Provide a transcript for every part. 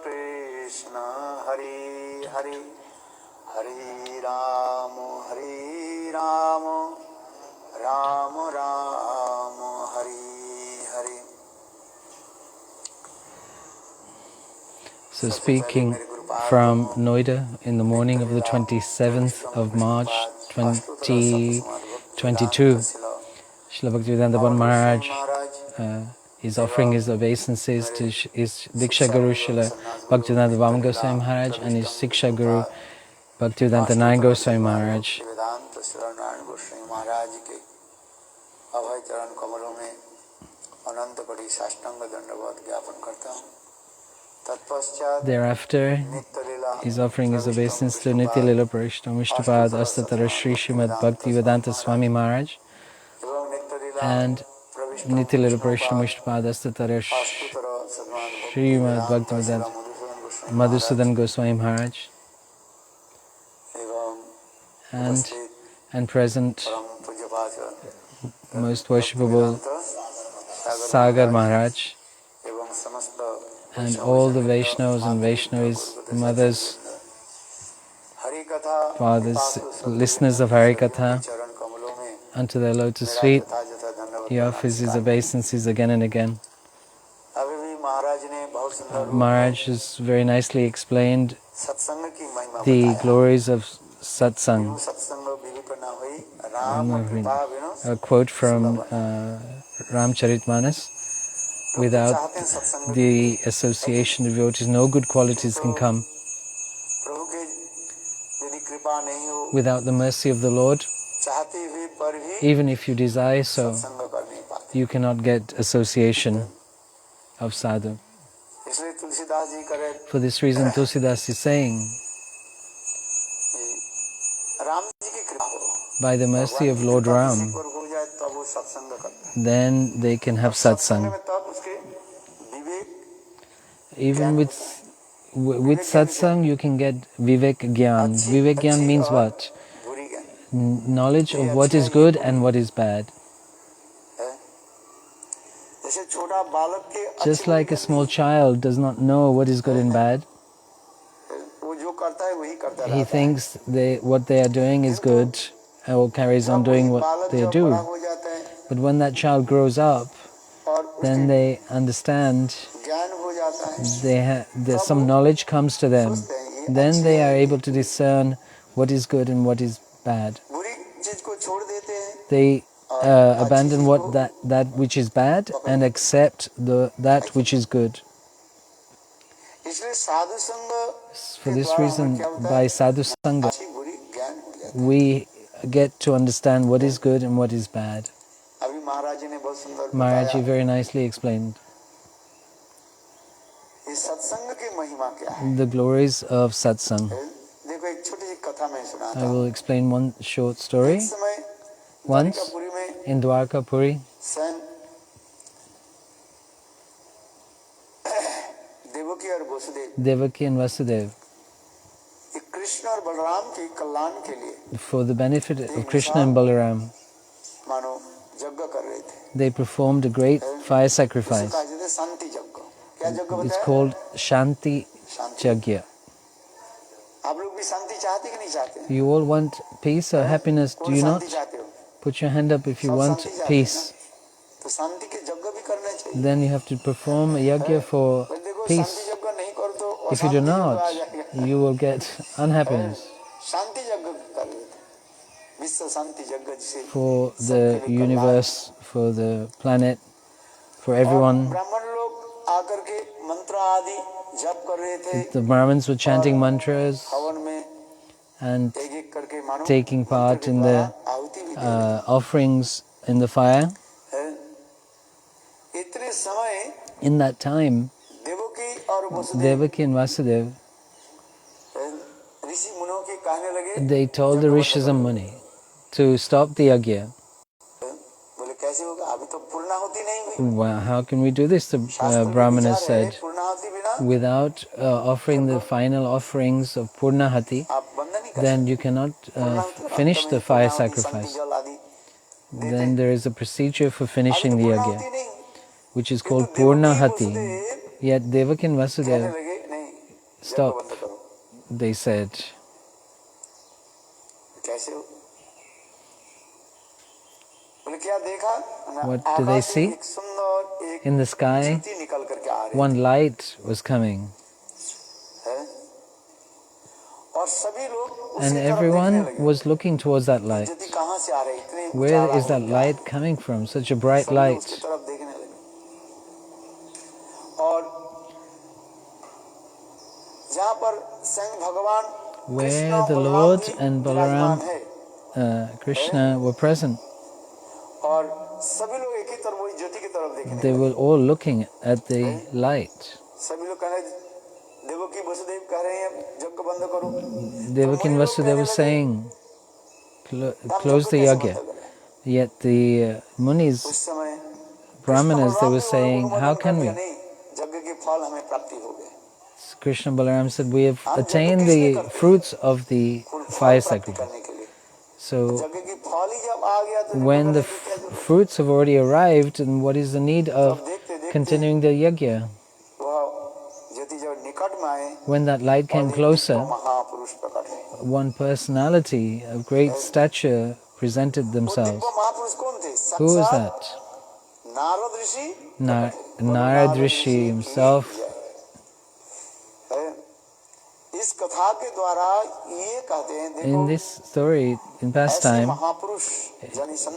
Krishna, Hari Hari, Hari Rama, Rama Rama, Hari Hari. So speaking from Noida in the morning of the 27th of March 2022, Srila Bhaktivedanta Maharaj is offering his obeisances to his Diksha Guru Srila Bhaktivedanta Vaman Goswami Maharaj and his Siksha Guru Bhaktivedanta Nayan Goswami Maharaj. Thereafter, he is offering his obeisance to Nitya Lila Parishta Mishtapad Astatara Sri Srimad Bhaktivedanta Swami Maharaj and Nitya Lila Parishta Mishtapad Astatara Srimad Bhaktivedanta Madhusudan Goswami Maharaj and present most worshipable Sagar Maharaj and all the Vaishnavas and Vaishnavis, mothers, fathers, listeners of hari-katha, unto their lotus feet, he offers his obeisances again and again. Maharaj has very nicely explained the glories of sat-sanga. A quote from Ramcharitmanas: without the association of devotees, no good qualities can come. Without the mercy of the Lord, even if you desire so, you cannot get association of sadhu. For this reason, Tulasidas is saying, by the mercy of Lord Ram, then they can have satsang. Even with satsang, you can get viveka-jnana. Viveka-jnana means what? Knowledge of what is good and what is bad. Just like a small child does not know what is good and bad, he thinks what they are doing is good or carries on doing what they do. But when that child grows up, then they understand, some knowledge comes to them. Then they are able to discern what is good and what is bad. They abandon that which is bad and accept that which is good. For this reason, by sadhu-sanga, we get to understand what is good and what is bad. Maharaji very nicely explained the glories of satsang. I will explain one short story. Once, in Dwarka Puri, Devaki and Vasudeva, for the benefit of Krishna and Balaram, they performed a great fire sacrifice. It's called shanti-yagna. You all want peace or happiness, do you not? Put your hand up if you want peace. Then you have to perform a yagya for peace. If you do not, you will get unhappiness. For the universe, for the planet, for everyone. The Brahmins were chanting mantras and taking part in the offerings in the fire. In that time, Devaki and Vasudeva, they told the Rishis and Muni to stop the yagya. Well, how can we do this? The Brahmanas said, without offering the final offerings of Purnahati, then you cannot finish the fire sacrifice. Then there is a procedure for finishing the yagya, which is called Purnahati. Yet Devaki and Vasudeva, stop, they said, what do they see? In the sky, one light was coming. And everyone was looking towards that light. Where is that light coming from? Such a bright light. Where the Lord and Balaram, Krishna were present. They were all looking at the light. Devaki and Vasudeva were saying, close the yagya. Yet the munis, brahmanas, they were saying, how can we? Krishna-Balarama said, we have attained the fruits of the fire sacrifice. So, when the fruits have already arrived, then what is the need of continuing the yagya? When that light came closer, one personality of great stature presented themselves. Who was that? Narad Rishi himself. In this story, in past time,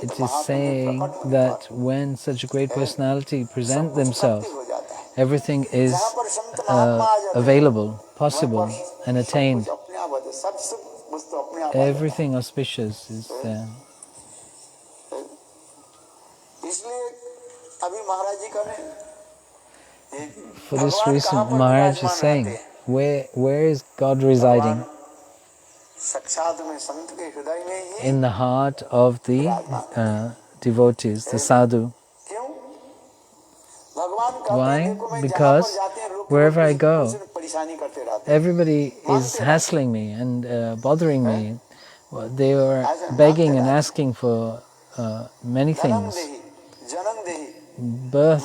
it is saying that when such a great personality present themselves, everything is available, possible, and attained. Everything auspicious is there. For this reason, Maharaj is saying, where is God residing? In the heart of the devotees, the sadhu. Why? Because wherever I go, everybody is hassling me and bothering me. They are begging and asking for many things. Birth,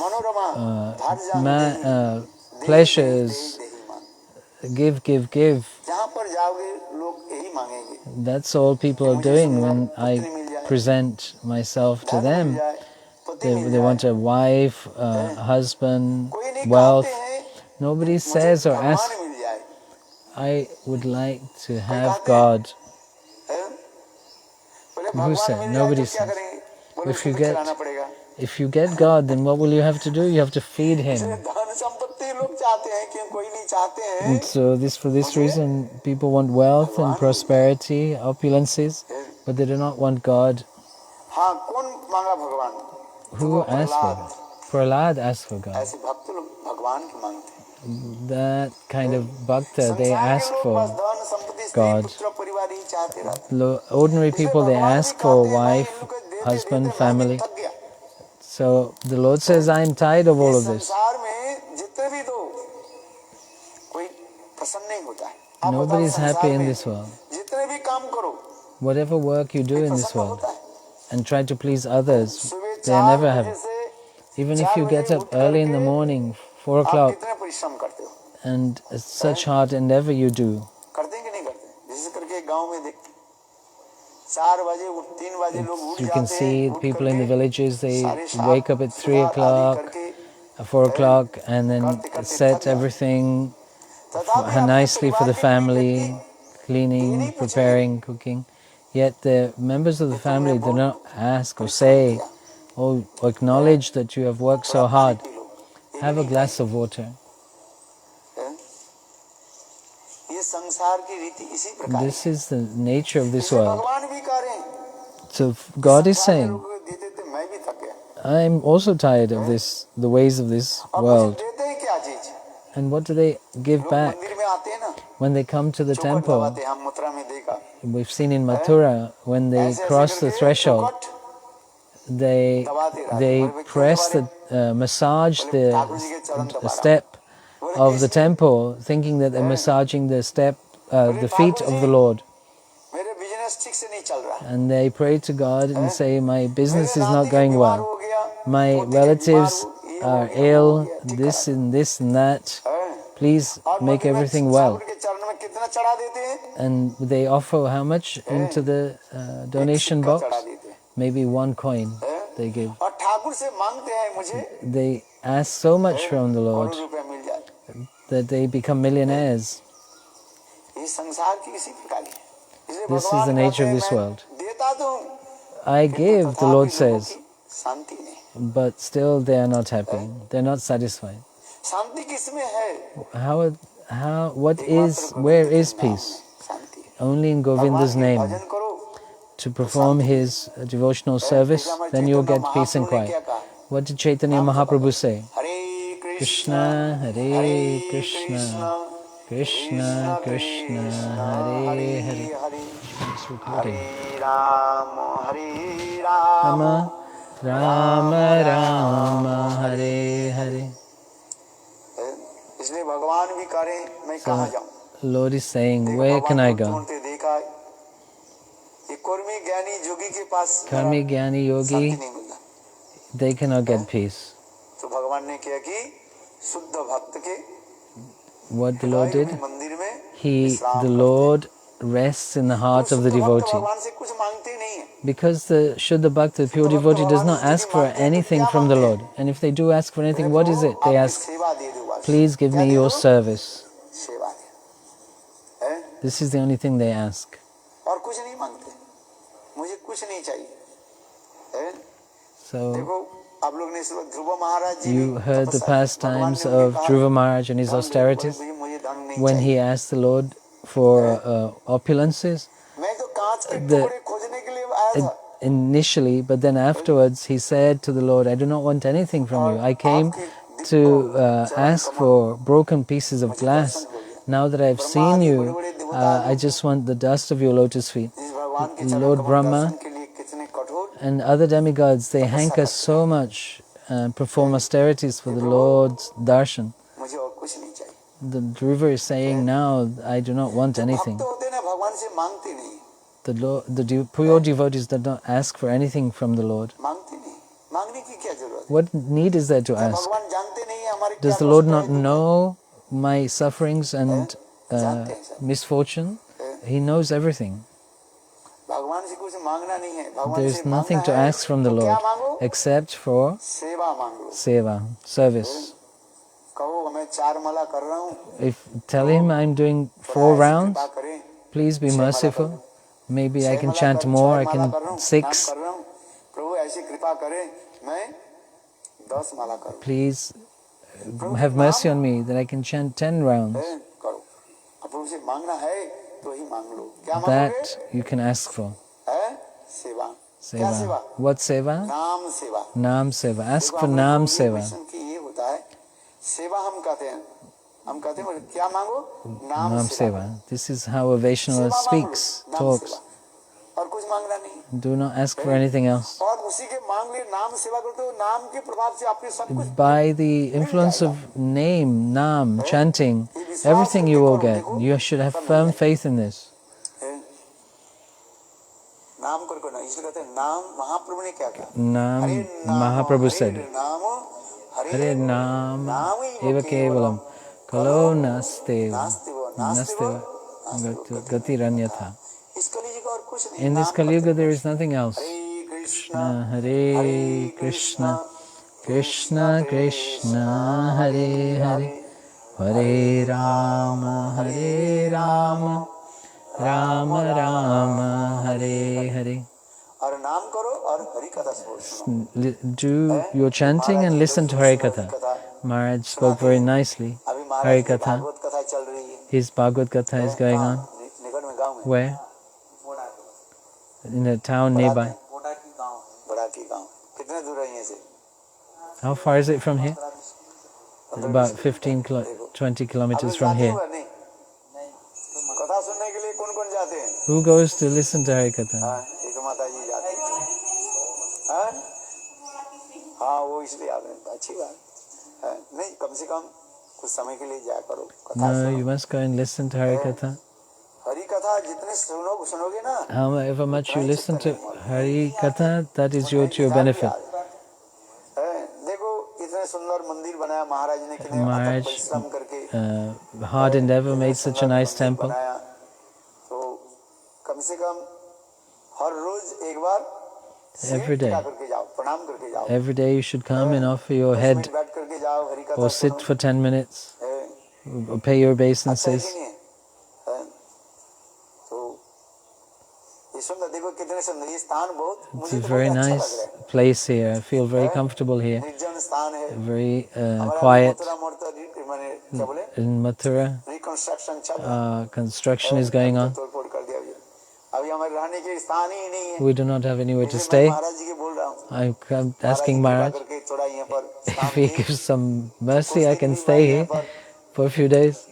pleasures, give. That's all people are doing when I present myself to them. They want a wife, a husband, wealth. Nobody says or asks, I would like to have God. Who said? Nobody says. If you get God, then what will you have to do? You have to feed Him. And so for this reason, people want wealth and prosperity, opulences, but they do not want God. Who asked for God? Prahlada asked for God. That kind of bhakta, they ask for God. Ordinary people, they ask for wife, husband, family. So the Lord says, I am tired of all of this. Nobody is happy in this world. Whatever work you do in this world and try to please others, they are never happy. Even if you get up early in the morning, 4 o'clock, and such hard endeavor you do. You can see people in the villages, they wake up at 3 o'clock, 4 o'clock, and then set everything nicely for the family, cleaning, preparing, cooking. Yet the members of the family do not ask or say or acknowledge that you have worked so hard. Have a glass of water. This is the nature of this world. So God is saying, I am also tired of this, the ways of this world. And what do they give back? When they come to the temple, we've seen in Mathura, when they cross the threshold, they press massage the step of the temple, thinking that they're massaging the feet of the Lord. And they pray to God and say, my business is not going well. My relatives are ill, this and that. Please और make मंदिर में everything well. Thakur के चरण में कितना चढ़ा देते हैं? And they offer how much into the donation सिक्का चढ़ा box? देते हैं। Maybe 1 coin they give. और ठाकुर से मांगते हैं मुझे They ask so much from the Lord crore रुपए मिल जाए। that they become millionaires. ये संसार की इसी प्रकार है। इसलिए This is भगवान the कहते nature of हैं this मैं world. देता तो हूँ, I किंतु give, the तथापि Lord लोगों says, की शांति नहीं। but still they are not happy. They are not satisfied. शांति किसमें है? Where is peace? Shanti Only in Govinda's भगवान की name. भजन करो To perform his devotional service, then you'll get peace and quiet. What did Chaitanya Mahaprabhu say? Hare Krishna, Hare Krishna, Krishna Krishna, Hare Hare. Hare Ram Rama, Rama Rama, Hare Hare. इसलिए भगवान भी करें मैं कहाँ जाऊँ? Lord is saying, where can I go? कर्मी ज्ञानी योगी के पास Karmi Jnani Yogi, they cannot get peace. तो भगवान ने किया कि शुद्ध भक्त के What the Lord did? मंदिर में The Lord rests in the heart of the devotee. भगवान से कुछ मांगते ही नहीं है। Because the Suddha-bhakta, the pure devotee, does not ask for anything from the Lord. And if they do ask for anything, what is it? They ask, please give me your service. This is the only thing they ask. और कुछ नहीं मांगते, मुझे कुछ नहीं चाहिए। So, देखो आप लोग ने ध्रुव महाराज जी you heard the pastimes of Dhruva Maharaj and his austerities when he asked the Lord for opulences. Initially, but then afterwards he said to the Lord, I do not want anything from you. I came to ask for broken pieces of glass. Now that I've seen you, I just want the dust of your lotus feet. Lord Brahma and other demigods, they hanker so much, perform austerities for the Lord's darshan. The Dhruva is saying now, I do not want anything. The pure devotees do not ask for anything from the Lord. What need is there to ask? Does the Lord not know my sufferings and misfortune? He knows everything. There is nothing to ask from the Lord except for seva, service. Tell him I'm doing 4 rounds, please be merciful. Maybe I can chant more, I can 6. Please have mercy on me that I can chant 10 rounds. That you can ask for. Seva. What seva? Nam-seva. Ask for Nam-seva. Nam-seva. This is how a Vaishnava speaks, talks. Do not ask for anything else. By the influence of name, Nam, chanting, everything you will get. You should have firm faith in this. Nam, Mahaprabhu said, Hare Nam, viveka-jnana, kalo nasteva, gati ranyatha. In this Kali Yuga there is nothing else. Krishna, Hare Krishna, Krishna Krishna, Hare Hare, Hare Rama, Hare Rama, Rama Rama, Hare Hare. Do your chanting and listen to hari-katha. Maharaj spoke very nicely. Hari-katha. His Bhagavad-katha is going on. Where? In a town nearby. How far is it from here? About 20 kilometers from here. Who goes to listen to hari-katha? No, you must go and listen to hari-katha. However much you listen to hari-katha, that is to your benefit. Maharaj hard endeavor made such a nice temple. तो कम से कम हर रोज एक बार Every day. Every day you should come and offer your head or sit for 10 minutes or pay your obeisances. It's a very nice place here. I feel very comfortable here. Very quiet. In Mathura, construction is going on. We do not have anywhere to stay. I'm asking Maharaj, if he gives some mercy, I can stay here for a few days.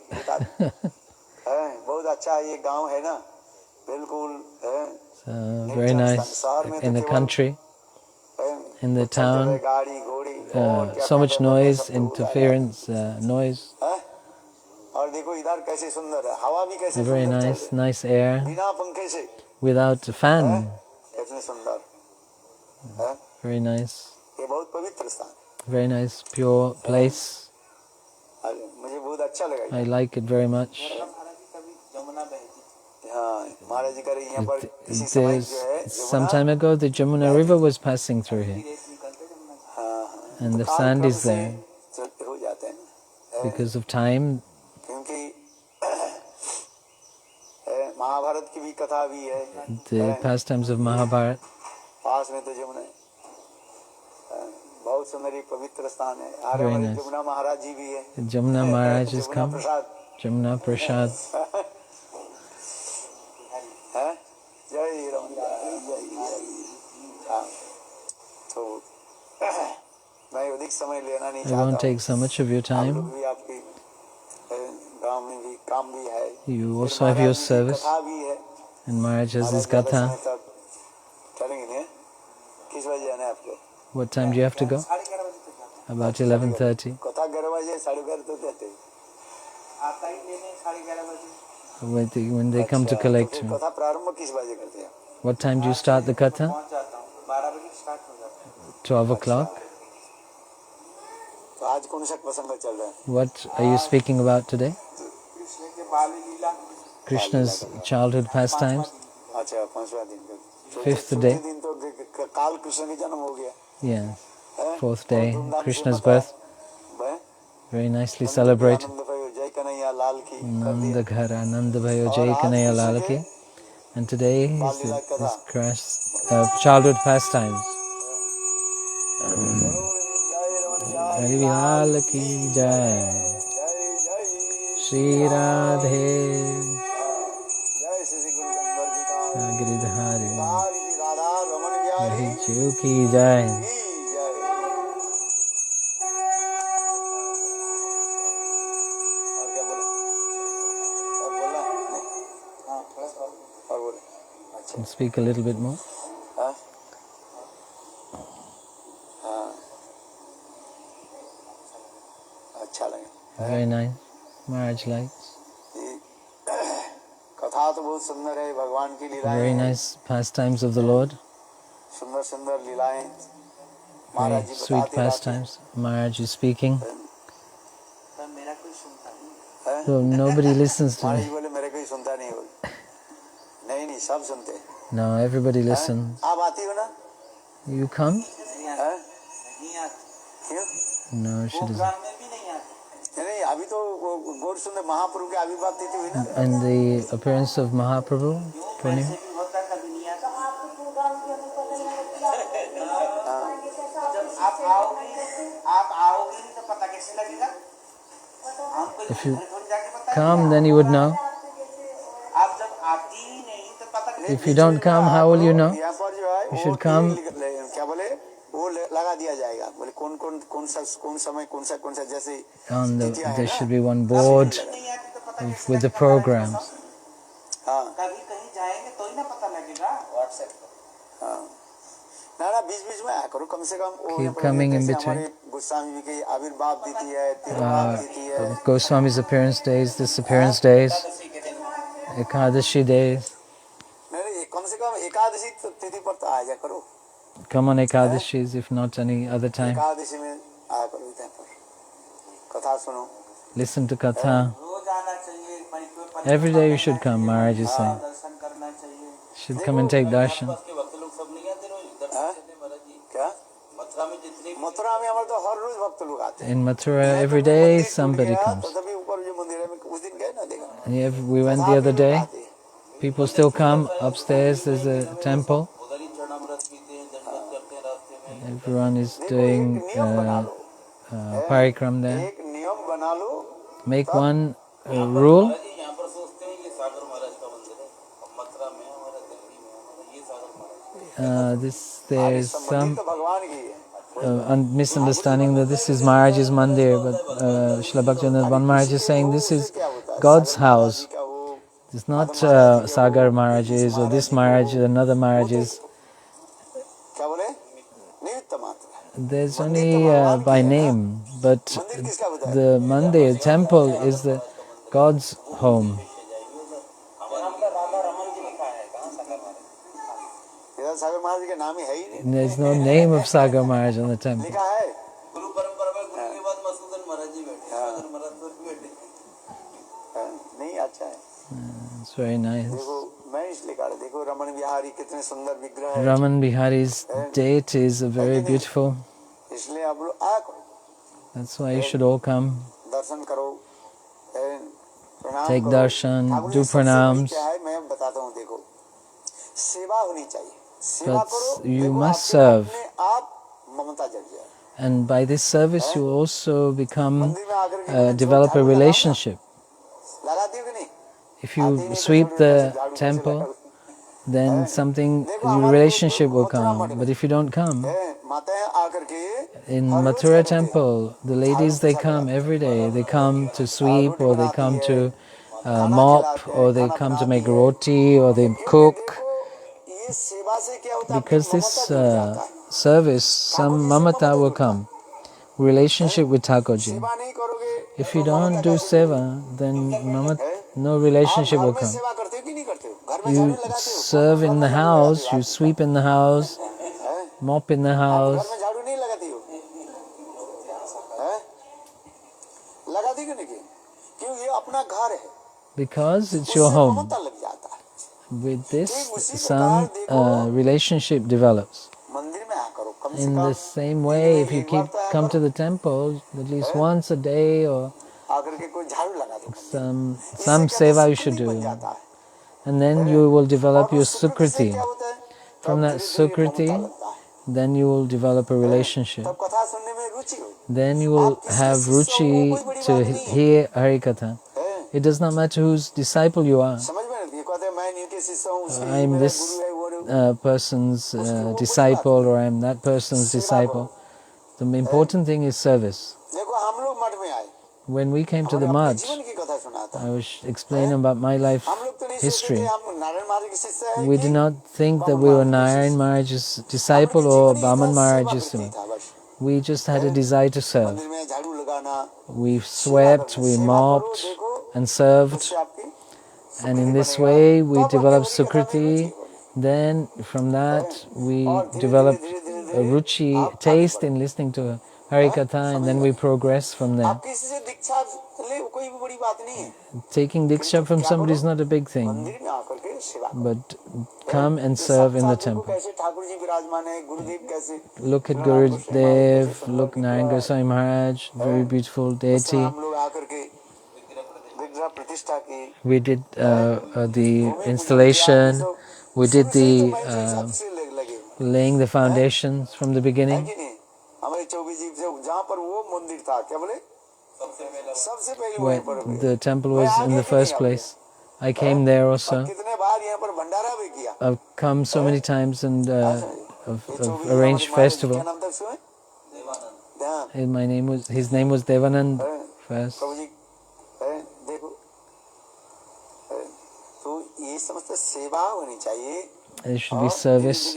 Very nice in the country, in the town. So much noise, interference, noise. Very nice air. Without a fan. Very nice. Very nice, pure place. I like it very much. Some time ago, the Jamuna river was passing through here. And the sand is there. Because of time, the pastimes of Mahabharata. Very nice. Jamuna Maharaj has come. Jamuna Prasad. I won't take so much of your time. You also have your service. And Maharaj has his katha. What time do you have to go? About 11:30. When they come to collect me. What time do you start the katha? 12 o'clock. What are you speaking about today? Krishna's childhood pastimes. 5th day. Yeah. 4th day, Krishna's birth. Very nicely celebrated. Nanda Ghara, Nanda Bhayo Jai Kanaya Lalaki. And today is his childhood pastimes. Hari Ki Jai. Shri Radhe. Giridhari. Hari Ki Jai. Can speak a little bit more. Very nice. Maharaj likes. Very nice pastimes of the Lord. Very sweet pastimes. Maharaj is speaking. So nobody listens to me. No, everybody listens. You come? No, she doesn't. And the appearance of Mahaprabhu, Purnima? If you come, then you would know. If you don't come, how will you know? You should come. There should be one board with the programs. Keep coming in between. Goswami's appearance days, disappearance days, Ekadashi days. Come on Ekadashis, if not any other time. listen to katha. Every day you should come, Maharaj is saying. Should come and take darshan. In Mathura, every day somebody comes. And we went the other day. People still come. Upstairs there's a temple. Everyone is doing parikram there. Make one rule. There's some misunderstanding that this is Maharaj's mandir, but Srila Bhaktivinoda Maharaj is saying this is God's house. It's not Sagar Maharaj's or this Maharaj, another Maharaj's. There's only by name, but the mandir, temple, is the God's home. There's no name of Sagar Maharaj on the temple. It's very nice. Raman Bihari's deities are very beautiful. That's why you should all come. Take darshan, do pranams. But you must serve. And by this service you also develop a relationship. If you sweep the temple, then relationship will come. But if you don't come, in Mathura temple, the ladies, they come every day. They come to sweep, or they come to mop, or they come to make roti, or they cook. Because this service, some mamata will come. Relationship with Thakurji. If you don't do seva, then no relationship will come. You serve in the house, you sweep in the house, mop in the house. Because it's your home. With this, some relationship develops. In the same way, if you come to the temple at least once a day, or some seva you should do, and then you will develop your sukriti. From that sukriti, then you will develop a relationship. Then you will have ruci to hear hari-katha. It does not matter whose disciple you are. I am this person's disciple, or I am that person's disciple. The important thing is service. When we came to the mud, I was explaining about my life history. We did not think that we were Narayan Maharaj's disciple or Bhaman Maharaj's disciple. We just had a desire to serve. We swept, we mopped and served. And in this way we developed sukriti. Then from that we developed a ruci, taste in listening to hari-katha, and then we progress from there. Taking diksha from somebody is not a big thing, but come and serve in the temple. Look at Gurudev, look Narayan Goswami Maharaj, very beautiful deity. We did the installation, we did the laying the foundations from the beginning. Where the temple was in the first place. I came there also. I've come so many times and I've arranged festival. His name was Devanand first. There should be service.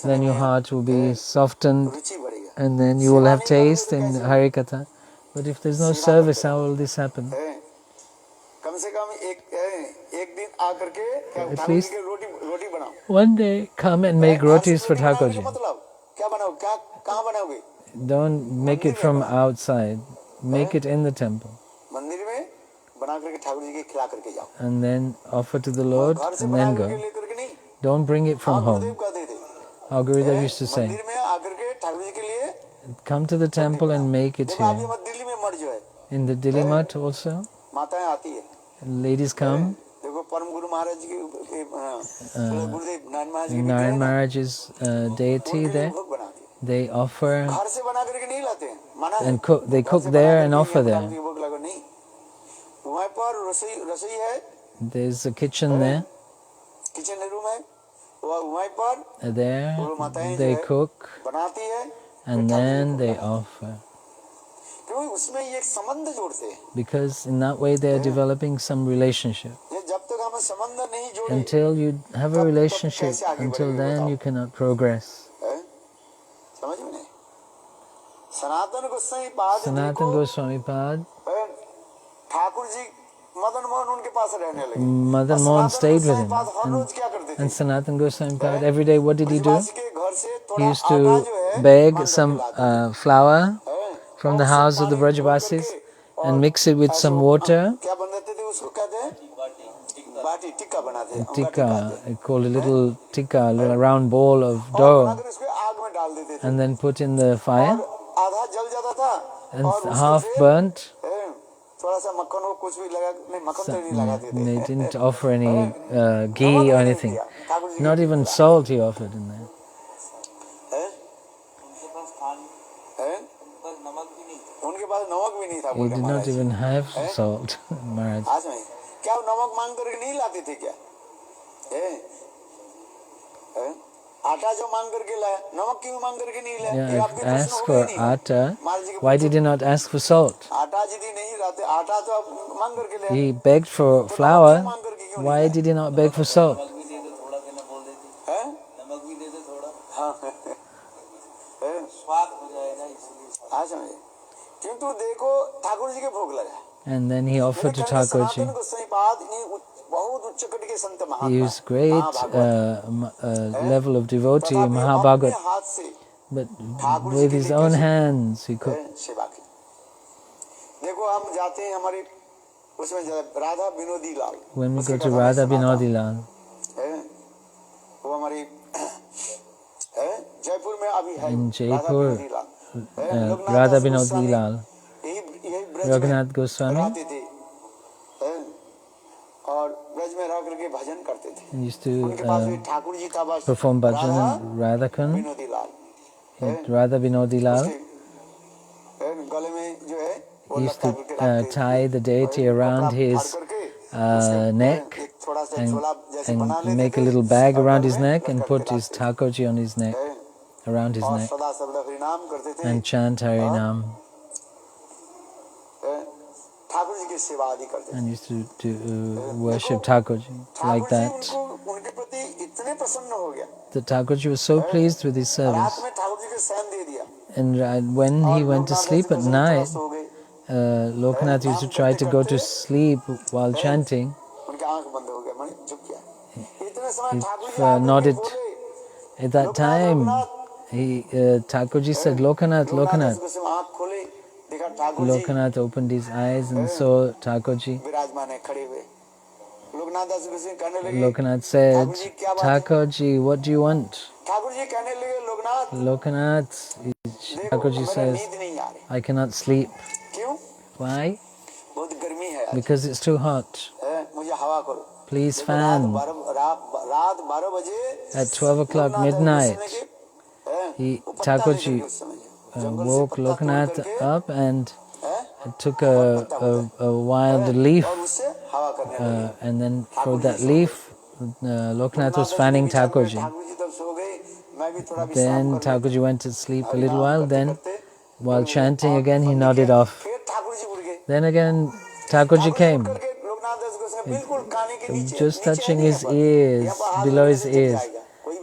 Then your heart will be softened, and then you will have taste in hari-katha. But if there is no service, how will this happen? At least one day come and make rotis for Thakurji. Don't make it from outside. Make it in the temple. मंदिर में बना करके ठाकुर जी के खिला करके जाओ. And then offer to the Lord घर से and बना then करके go. लेकर के नहीं. Don't bring it from Gurudev home. कहते थे. Our Gurudev used to say, मंदिर में आकर के ठाकुर जी के लिए come to the temple and make it देखो अभी here. हमारे दिल्ली में मठ जो है In the Delhi Mutt also, माताएं आती है. ladies come. देखो परम गुरु महाराज जी के गुरुदेव नारायण महाराज जी के Narayana Maharaj's deity there. भोग बनाती है. They offer घर से बना करके नहीं लाते हैं. मना है. and cook. They cook there and offer there. भोग लगा नहीं. वहाँ पर रसोई है. There's a kitchen there. Kitchen room है. वहाँ पर There they cook and then they offer. क्योंकि उसमें ये एक संबंध जोड़ते हैं. Because in that way they are developing some relationship. जब तक हम संबंध नहीं जोड़े. Until you have a relationship, until then you cannot progress. समझ में नहीं. सनातन Gosvamipada. ठाकुर जी मदन मोहन उनके पास रहने लगे. Madan Mohan stayed with him. And Sanatan Gosvamipada, every day what did he do? He used to beg some flour from the house of the Brajavasis and mix it with some water. Tikka, called a little tikka, a little round ball of dough, and then put in the fire, and half burnt. They didn't offer any ghee or anything. Not even salt he offered in there. He did not even have salt, Maharaj. Yeah, if asked for atta, why did he not ask for salt? He begged for flour, why did he not beg for salt? And then he offered to Thakurji. He was great level of devotee, Mahabhagat, but with his own hands he cooked. When we go to Radha Vinoda-lalaji, in Jaipur, Radha Vinoda-lalaji, Lokanatha Gosvami used to perform bhajan in Radhakund, Radha Vinoda-lalaji. He used to tie the deity around his neck and make a little bag around his neck and put his Thakurji on his neck, around his neck, and chant Harinam. And used to worship Thakurji like that. The Thakurji was so pleased with his service. And when he went to sleep at night, Lokanatha used to try to go to sleep while chanting. If nodded at that time, Thakurji said, Lokanatha, Lokanatha. Lokanatha opened his eyes and saw Thakurji. Lokanatha said, Thakurji, what do you want? Lokanatha, Thakurji says, I cannot sleep. Why? Because it's too hot. Please fan. At 12 o'clock midnight, Thakurji woke Lokanatha up and took a wild leaf, and then for that leaf, Lokanatha was fanning Thakurji. Then Thakurji went to sleep a little while, then while chanting again he nodded off. Then again Thakurji came, just touching his ears, below his ears.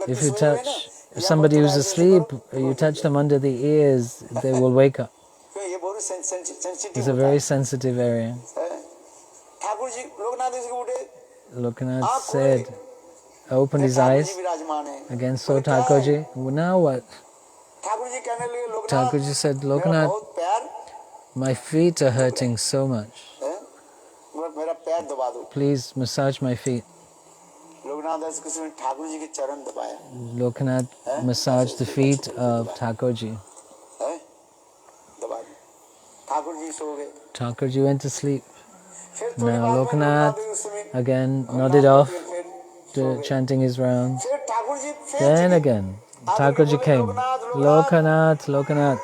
If you touch somebody who's asleep, you touch them under the ears, they will wake up. It's a very sensitive area. Lokanatha said, opened his eyes, again saw Thakurji. Now what? Thakurji said, Lokanath, my feet are hurting so much. Please massage my feet. Lokanath massaged the feet of Thakurji. Thakurji went to sleep. Now Lokanath again nodded off, chanting his rounds. Then again, Thakurji came. Lokanath, Lokanath.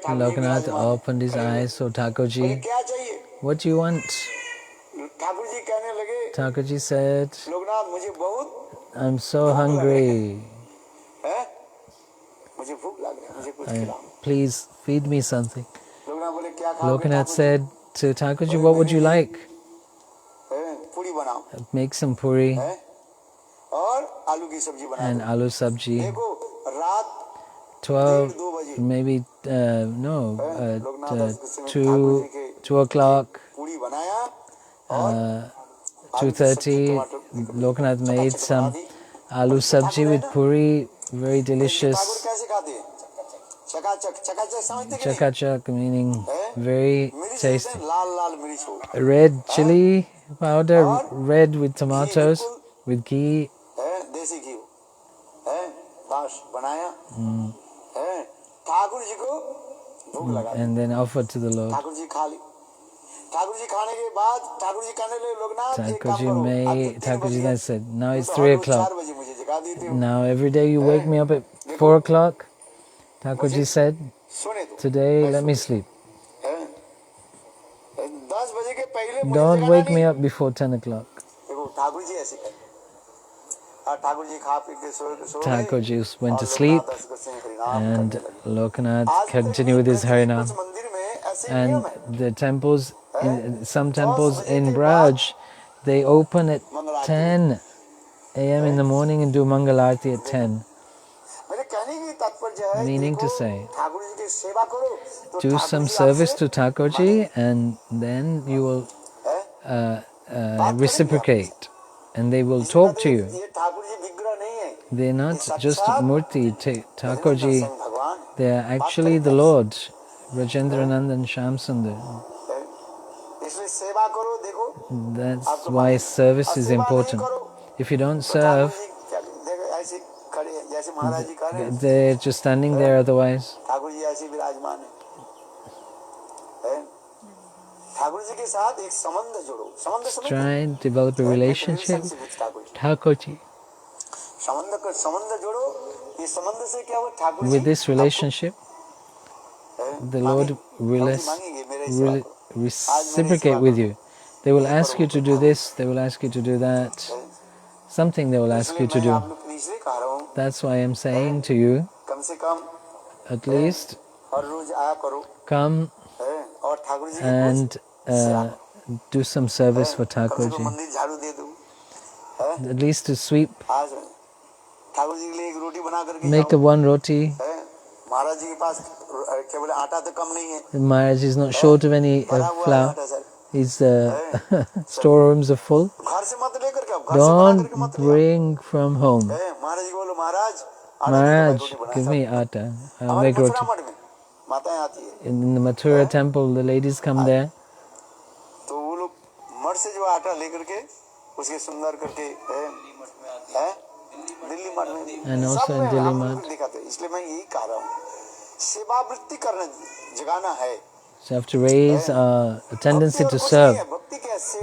Lokanath opened his eyes. So Thakurji, what do you want? Thakurji said, I'm so hungry. Please feed me something. Lokanath said to Thakurji, what would you like? Make some puri and aloo sabji. 12, maybe, 2 o'clock, 2:30, Lokanath made some aloo sabji with puri, very delicious. Chakachak meaning very tasty. Red chili powder, red with tomatoes, with ghee. And then offered to the Lord. Thakurji then said, now it's 3 o'clock. Now every day you wake me up at 4 o'clock. Thakurji said, today let me sleep. Don't wake me up before 10 o'clock. Thakurji went to sleep and Lokanath continued with his Harinam. And the temples, some temples in Braj, they open at 10 a.m. in the morning and do Mangalarti at 10. Meaning to say, do some service to Thakurji and then you will reciprocate and they will talk to you. They are not just Murti, Thakurji, they are actually the Lord, Rajendranandan Shamsundar. That's why service is important. If you don't serve, they're just standing there otherwise. Try and develop a relationship with Thakurji. With this relationship, the Lord will reciprocate with you. They will ask you to do this, they will ask you to do that. Something they will ask you to do. That's why I'm saying to you, at least come and do some service for Thakurji. At least to sweep. Make a one roti. Maharaj is not short of any flour. His storerooms are full. Don't bring from home. Maharaj, give me atta. I'll make roti. In the Mathura temple, the ladies come there. And also in Delhi Mat. So you have to raise a tendency to serve.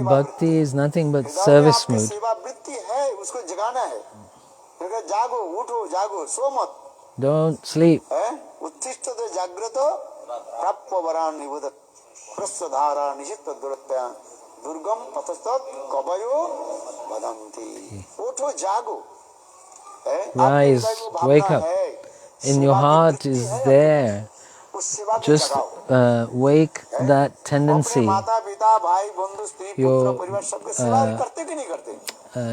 Bhakti is nothing but service mood. Don't sleep. Rise, wake up. In your heart is there. Just wake that tendency.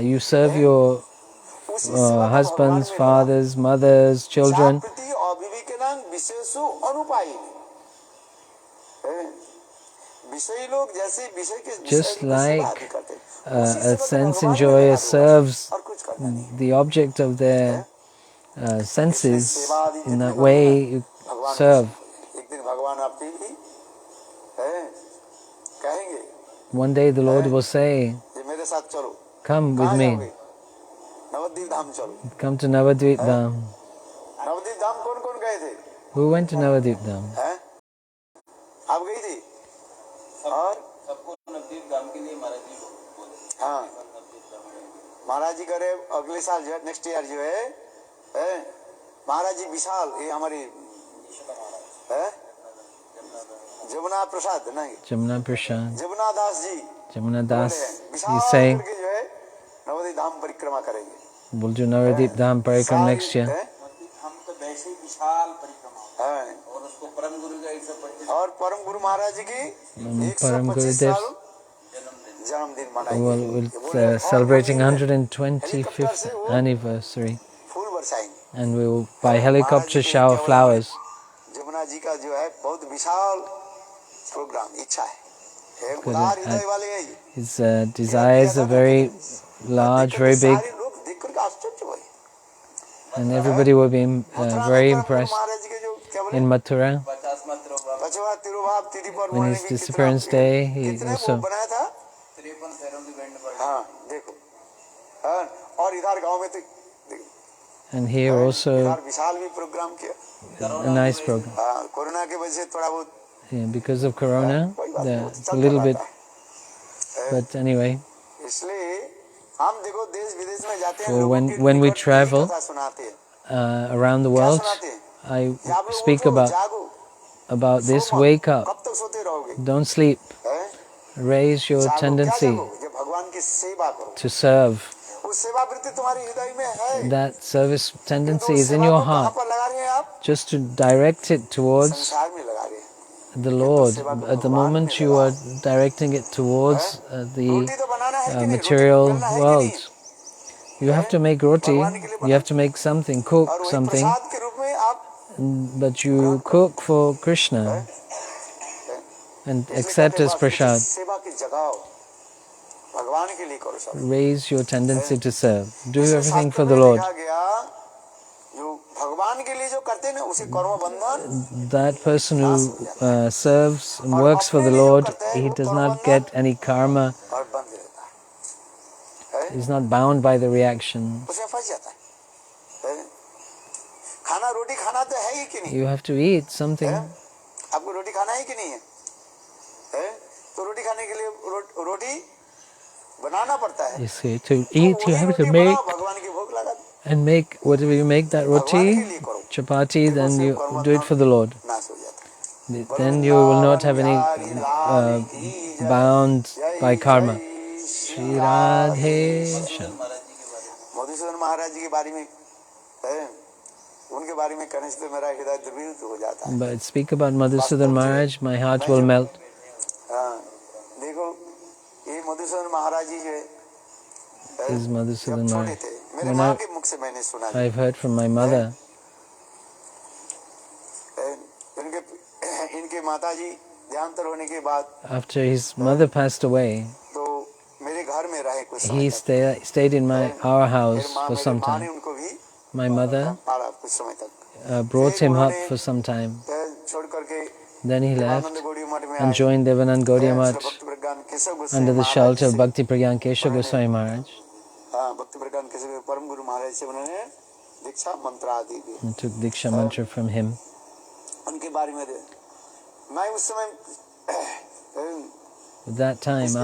You serve your husbands, fathers, mothers, children. Just like a sense enjoyer serves the object of their senses, in that way you serve. One day the Lord will say, come with me, come to Navadvip Dham. Who went to Navadvip Dham? आप गई थी और सबको नवदीप धाम के लिए हाँ महाराज जी करे अगले साल जो है नेक्स्ट ईयर जो है महाराज जी विशाल ये हमारी जमुना प्रसाद नहीं Jamuna Prasad, Jamuna Das ji Jamuna Das, Vishal you say, करके जो है नवदीप धाम परिक्रमा करेंगे we'll do Navadvip Dham Parikram next year. हम तो वैसे ही विशाल परिक्रमा और उसको परम गुरु का 125 और परम गुरु महाराज जी की 125 साल जन्मदिन मनाएंगे We're celebrating 125th anniversary, fool बरसाएंगे and we will by helicopter shower flowers. Jamuna ji का जो है बहुत विशाल प्रोग्राम इच्छा है उदार हृदय वाले हैं His desires are very large, very big, लोग देखकर के आश्चर्य हुए and everybody will be very impressed. In Mathura, on his disappearance day, he also. And here also a nice program. Yeah, because of Corona, a little bit. But anyway, so when we travel around the world, I speak about this. Wake up, don't sleep, raise your tendency to serve. That service tendency is in your heart, just to direct it towards the Lord. At the moment you are directing it towards the material world. You have to make roti, you have to make something, cook something, but you cook for Krishna and accept as prasad. Raise your tendency to serve. Do everything for the Lord. That person who serves and works for the Lord, he does not get any karma. He's not bound by the reaction. You have to eat something. You see, to eat you have to make, and make whatever you make, that roti, chapati, then you do it for the Lord. Then you will not have any bound by karma. Shri Radhe Shan. But speak about Madhusudan Maharaj, my heart will melt. This is Madhusudan Maharaj. When I've heard from my mother, after his mother passed away, he stayed in our house for some time. My mother brought him up for some time. Then he left and joined Devanand Gaudiya Math under the shelter of Bhakti Pragyan Keshav Goswami Maharaj. And took Diksha mantra from him. At that time,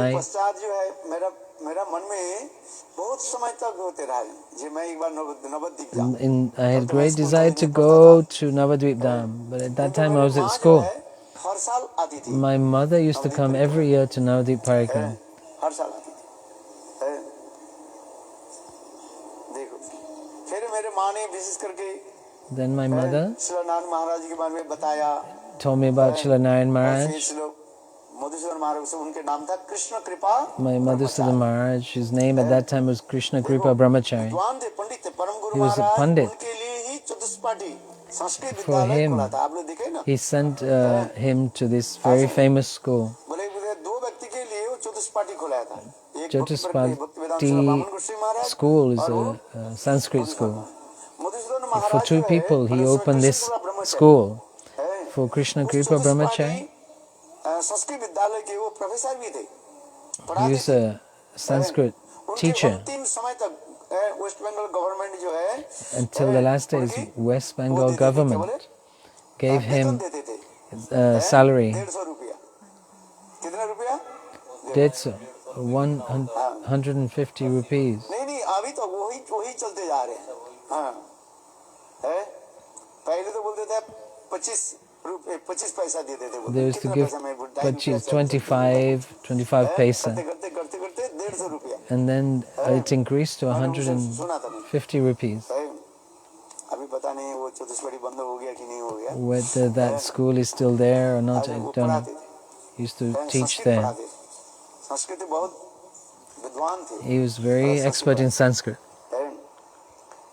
I had great desire to go to Navadvip Dham, but at that time I was at school. My mother used to come every year to Navadvip Parikram. Then my mother told me about Srila Narayan Maharaj. My Madhusudan Maharaj, his name at that time was Krishna-Kripa Brahmachari. He was a Pandit. For him, he sent him to this very famous school. Chatuspati school is a Sanskrit school. for two people, he opened this school for Krishna Kripa Brahmachari. Sanskrit विद्यालय के वो professor भी थे, He पढ़ाते was थे। a Sanskrit उनके teacher अंतिम समय तक वेस्ट बंगाल गवर्नमेंट जो है until the last days. West Bengal government gave him देते थे salary. 150 रुपया, कितना रुपया? 150 rupees. नहीं अभी तो वही चलते जा रहे हैं। हाँ है, पहले तो बोलते थे 25 पैसा देते थे। They used to give 25 paisa, करते 150 रुपया, and then it increased to 150 rupees. अभी पता नहीं वो चतुष्पदी बंद हो गया कि नहीं हो गया। Whether that school is still there or not, I don't know. He used to teach there. Sanskrit बहुत विद्वान थे। He was very expert in Sanskrit.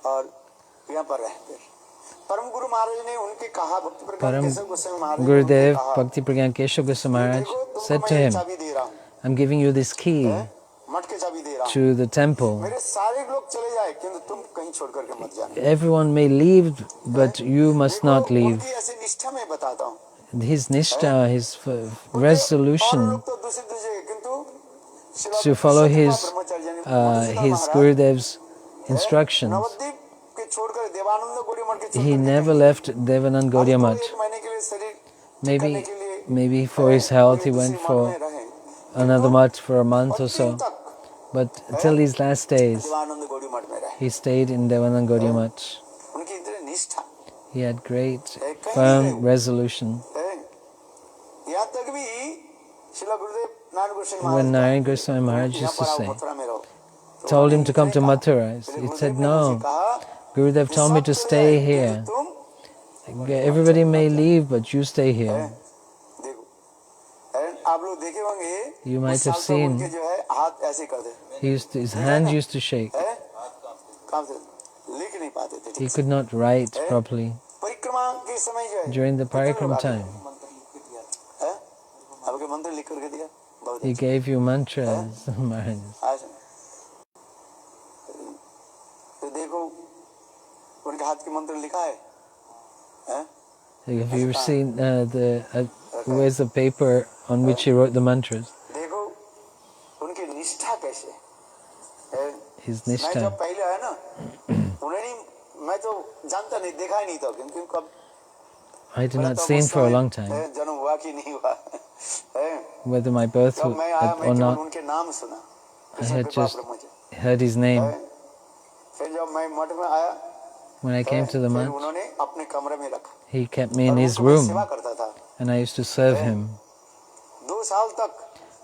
और यहाँ पर रहते परम गुरु महाराज ने उनके कहा, भक्ति प्रज्ञान केशव गोस्वामी महाराज Gurudev Bhakti Pragyan Keshav Goswami Maharaj said to him, I'm giving you this key मठ के चाबी दे रहा हूँ, to the temple. मेरे सारे लोग चले जाए किंतु तुम कहीं छोड़ करके मत जाना। Everyone may leave, but you must not leave. उनकी ऐसी निष्ठा मैं बताता हूँ। His nishtha, his resolution to follow his Gurudev's instructions. He never left Devanand Gaudiya Math. Maybe for his health he went for another math for a month or so. But till his last days, he stayed in Devanand Gaudiya Math. He had great, firm resolution. When Narayana Goswami Maharaj used to say, told him to come to Mathura, he said, no, Gurudev told me to stay here. Everybody may leave, but you stay here. You might have seen, his hand used to shake. He could not write properly during the parikram time. He gave you mantras, Maharaj. Have you seen where's the paper on which he wrote the mantras? His nishtha. I did not see him for a long time. Whether my birth or not, I had just heard his name. When I came to the month, he kept me in his room and I used to serve him.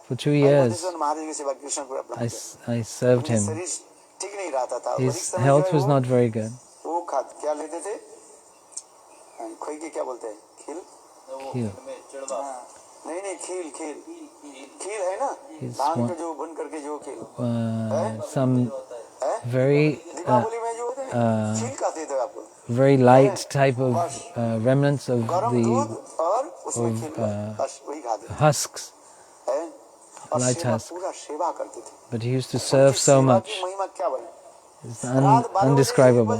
For 2 years, I served him. His health was not very good. Khil. Some very very light type of remnants of the husks, light husks. But he used to serve so much. It's undescribable.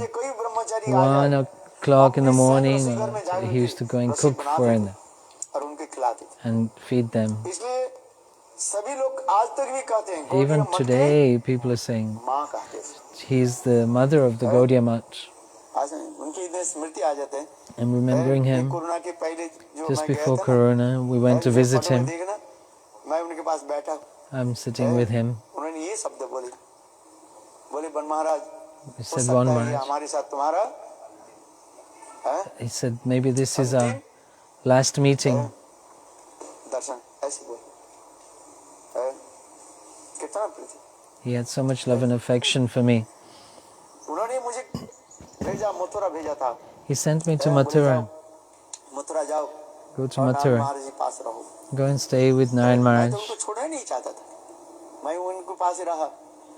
1 o'clock in the morning, he used to go and cook for them and feed them. Even today, people are saying he's the mother of the Gaudiya Math. I'm remembering him. Just before Corona, we went to visit him. I'm sitting with him. He said, one Maharaj. He said, maybe this is our last meeting. He had so much love and affection for me. He sent me to Mathura. Go to Mathura. Go and stay with Narayan Maharaj.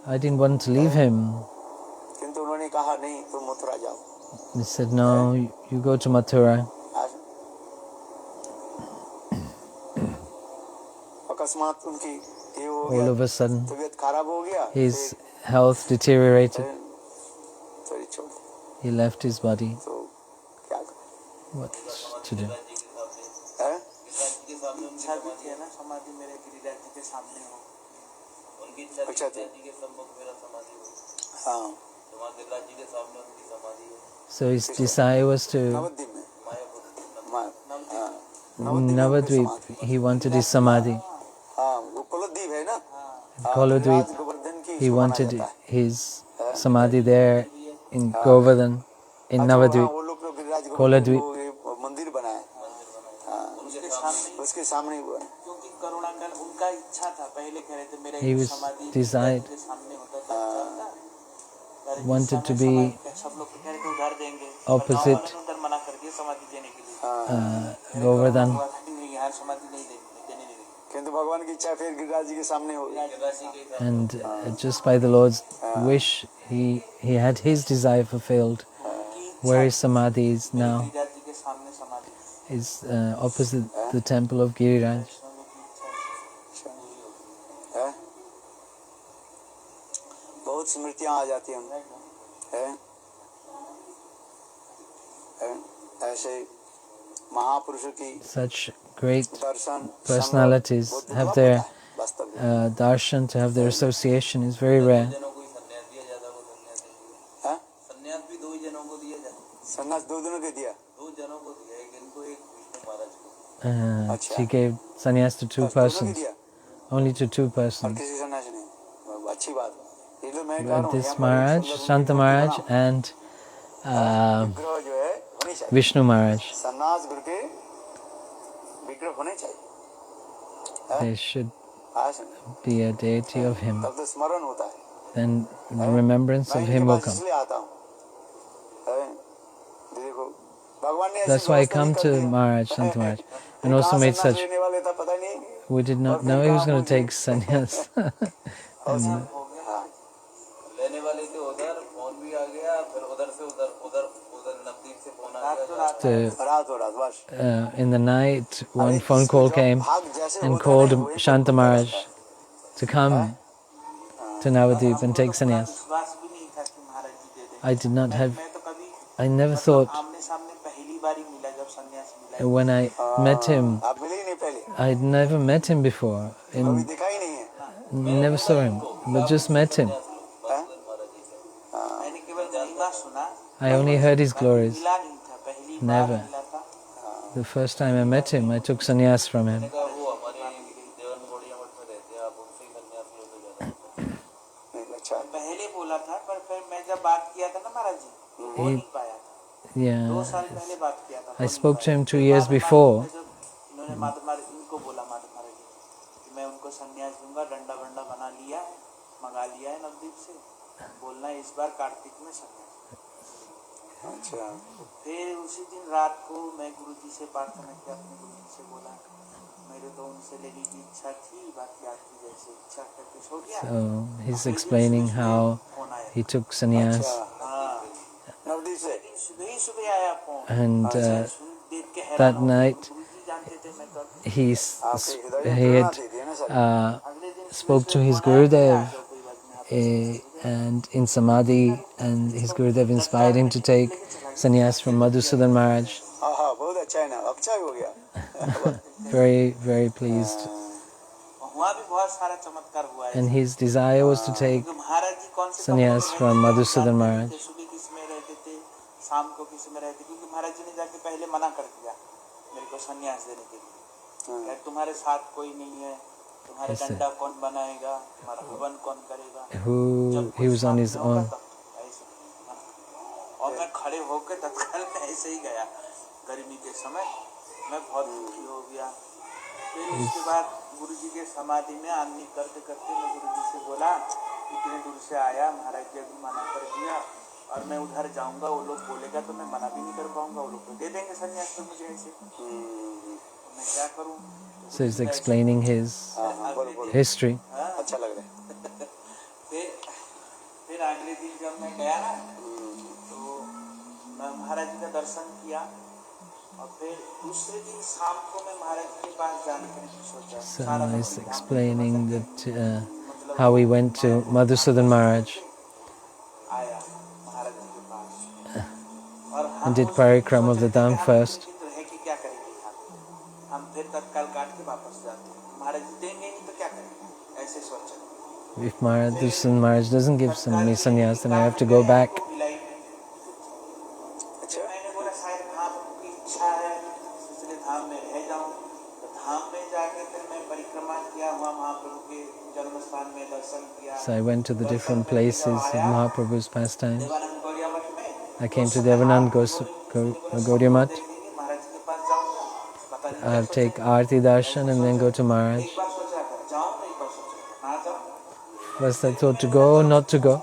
I didn't want to leave him. He said, no, you go to Mathura. All of a sudden, his health deteriorated he left his body. तो क्या करें? What to do? हैं? इच्छा भी थी ना समाधि मेरे गिरिराज जी के सामने हो, उनकी इच्छा थी अच्छा, गिरिराज जी के सम्मुख मेरा समाधि हो, हाँ, तो वहाँ गिरिराज जी के सामने उनकी समाधि हो। So his desire was to Nabadwip में मा- हाँ, Navadvip. He wanted his samadhi. हाँ, वो कुलद्वीप है ना, हाँ, Koladvip. गिरिराज गोवर्धन की He इसको माना wanted जाता है। his samadhi there in Govardhan, in अच्छा, Navadvip. हाँ, वो लोग तो गिरिराज गोवर्धन कोलाद्वीप। को ये मंदिर बनाया, हाँ, उसके सामने ही हुआ। क्योंकि करुणाकल उनका इच्छा था, पहले कह रहे थे मेरे He was समाधि desired, के सामने होता था, अच्छा था। पर wanted इस to समय be सब लोग कह रहे थे उधार देंगे, opposite पर गाँव वालों ने उधर मना कर दिया समाधि देने के लिए। Govardhan. नहीं, यहाँ समाधि नहीं देने नहीं देंगे। किंतु भगवान की इच्छा फिर गिरिराज जी के सामने हो गई। And just by the Lord's wish, he had his desire fulfilled. Where his samadhi is now Giriraj ji के सामने समाधि is opposite the temple of Giriraj. है? बहुत स्मृतियां आ जाती हैं, है? ऐसे महापुरुषों की Such great दर्शन personalities संग have बहुत their होता है, वास्तव में। darshan, to have their association is very rare. जनों को ही संन्यास दिया जाता, वो संन्यास दिया। हाँ? संन्यास भी दो ही जनों को दिया जाता, सन्यास दो दिनों के दिया। दो जनों को दिया, एक इनको एक विष्णु महाराज को। She gave sannyas to two बस दोनों persons, की दिया, only to two और persons. किसी सन्यास नहीं। अच्छी बात है। ये तो मैं कह रहा हूँ, This यहाँ पर एक Maharaj, सुंदर Shanta Maharaj, and विग्रह जो है होनी चाहिए। Vishnu Maharaj. सन्यास गुरु के विग्रह होने चाहिए। There should हाँ, सुन। be a deity of him. तब तो स्मरण होता है। Then remembrance मैं of इनके him will पास come. इसलिए आता हूँ, है? देखो, भगवान ने ऐसी That's why I व्यवस्था come नहीं कर to the. Maharaj, Shanta Maharaj, and कहाँ also made सन्यास such. लेने वाले था पता नहीं। We did not और know फिर he was कहाँ going to पहुँचे? take sannyas. और And हाँ, लेने वाले थे उधर, फोन भी आ गया, फिर उधर से उधर उधर उधर नवदीप से फोन आ गया। रात बस। in the night, one phone call came and called Shanta Maharaj to come to Navadvip and take sannyas. विश्वास भी नहीं था कि महाराज जी दे देंगे। I did not have, मैं तो कभी I never thought, आमने सामने पहली बार ही मिला जब सन्यास मिला। when I met him, आप मिले ही नहीं पहले, I'd never met him before, कभी and देखा ही नहीं है। never saw him, but just met him. मैंने केवल महिमा सुना, I only heard his glories, मिला नहीं था, पहली बार never. मिला था। The first time I met him, I took sannyas from him. वो हमारे देवन गोड़िया मठ में रहते हैं, आप उनसे ही सन्यास लेके जाना। अच्छा, पहले बोला था, पर फिर मैं जब बात किया था ना महाराज जी, वो नहीं पाया था। 2 Yeah, साल पहले बात किया था। I spoke to him 2 years before. इन्होंने इनको बोला माधव महाराज जी कि मैं उनको सन्यास दूंगा, डंडा वंडा बना लिया है, मंगा लिया है नवदीप से, बोलना है इस बार कार्तिक में सन्यास। अच्छा, फिर उसी दिन रात को मैं गुरुजी से प्रार्थना किया, अपने गुरुजी से बोला मेरे तो उनसे लेने की इच्छा थी, बाकी आपकी जैसे इच्छा करके सो गया। So he's explaining how he took sannyas, हाँ, नवदीप से सुबह ही सुबह आया फोन, and देख के हैरान that हो गया। night गुरुजी जानते थे मैं कब he had दे दिया ना सर। अगले दिन spoke to his Gurudev and in Samadhi, and his Gurudev inspired him to take sannyas from Madhusudan Maharaj. हाँ हाँ, बहुत अच्छा है ना, अच्छा ही हो गया। Very, very pleased. वहाँ भी बहुत सारा चमत्कार हुआ है। And his desire was to take क्योंकि महाराज जी कौन से sannyas कमरे में from रहते थे, Madhusudan जानते Maharaj. थे, सुबह किस में रहते थे, शाम को किस में रहते, क्योंकि महाराज जी ने जाके पहले मना कर दिया मेरे को सन्यास देने के लिए। तुम्हारे साथ कोई नहीं है, तुम्हारे डंडा कौन बनाएगा, तुम्हारा हवन कौन करेगा। He was on his own. और मैं खड़े होकर तत्काल में ऐसे ही गया गर्मी के समय, मैं बहुत दुखी हो गया। फिर उसके बाद गुरुजी के समाधि में आदमी करते करते मैं गुरुजी से बोला इतने दूर से आया, महाराज जी अभी मना कर दिया और मैं उधर जाऊंगा, वो लोग बोलेगा तो मैं मना भी नहीं कर पाऊंगा, वो लोग तो दे देंगे सन्यास तो मुझे ऐसे, तो मैं क्या करूं। So he's explaining his history. अच्छा लग रहा है। फिर अगले दिन जब मैं गया ना, तो मैं महाराज जी का दर्शन किया और फिर दूसरे दिन शाम को मैं महाराज जी के पास जाने के लिए सोचा। So he's explaining that how he went to Madhusudan Maharaj. आया महाराज जी के पास, and did parikrama of the Dham first. If Maharaj doesn't give me sannyas, then I have to go back. So I went to the different places of Mahaprabhu's pastimes. I came to Devanand Gaudiya Math. I'll take Aarti Darshan and then go to Maharaj. First I thought to go or not to go.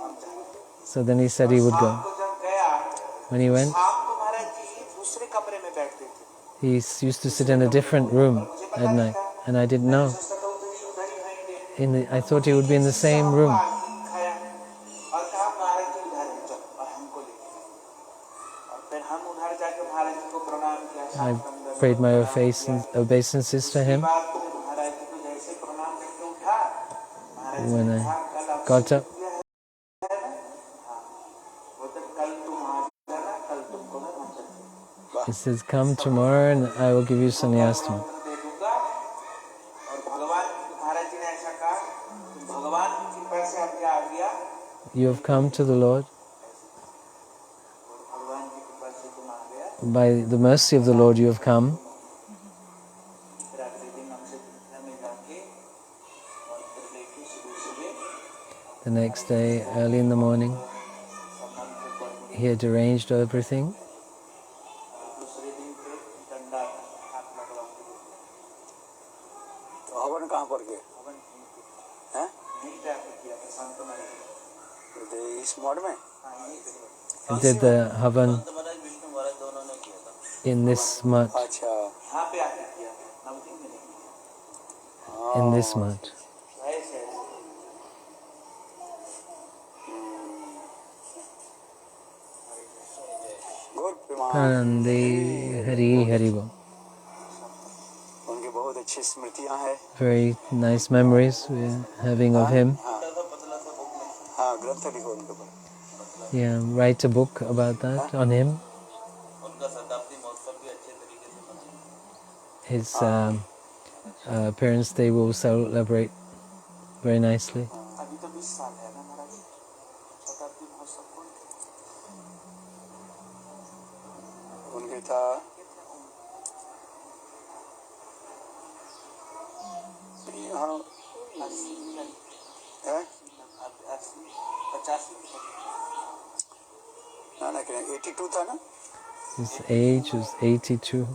So then he said he would go. When he went, he used to sit in a different room at night, and I didn't know. I thought he would be in the same room. I prayed my obeisances to him. When I got up, he says, "Come tomorrow and I will give you sannyas." You have come to the Lord. By the mercy of the Lord you have come. The next day, early in the morning, he had arranged everything. He did the Havan in this mat. In this mat. Pranande Hari Haribo. Very nice memories we're having of him. Yeah, write a book about that, on him. His parents' day will celebrate very nicely. His age was 82.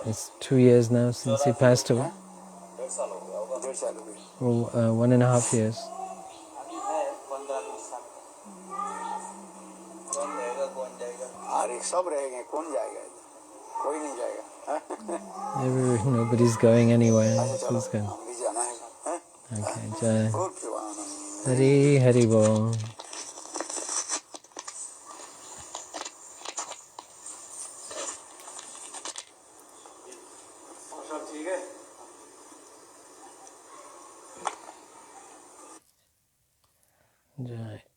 It's 2 years now since he passed away. Well, 1.5 years. Nobody's going anywhere. Who's going? Okay, Jai. Hari Hari Bol. Jai.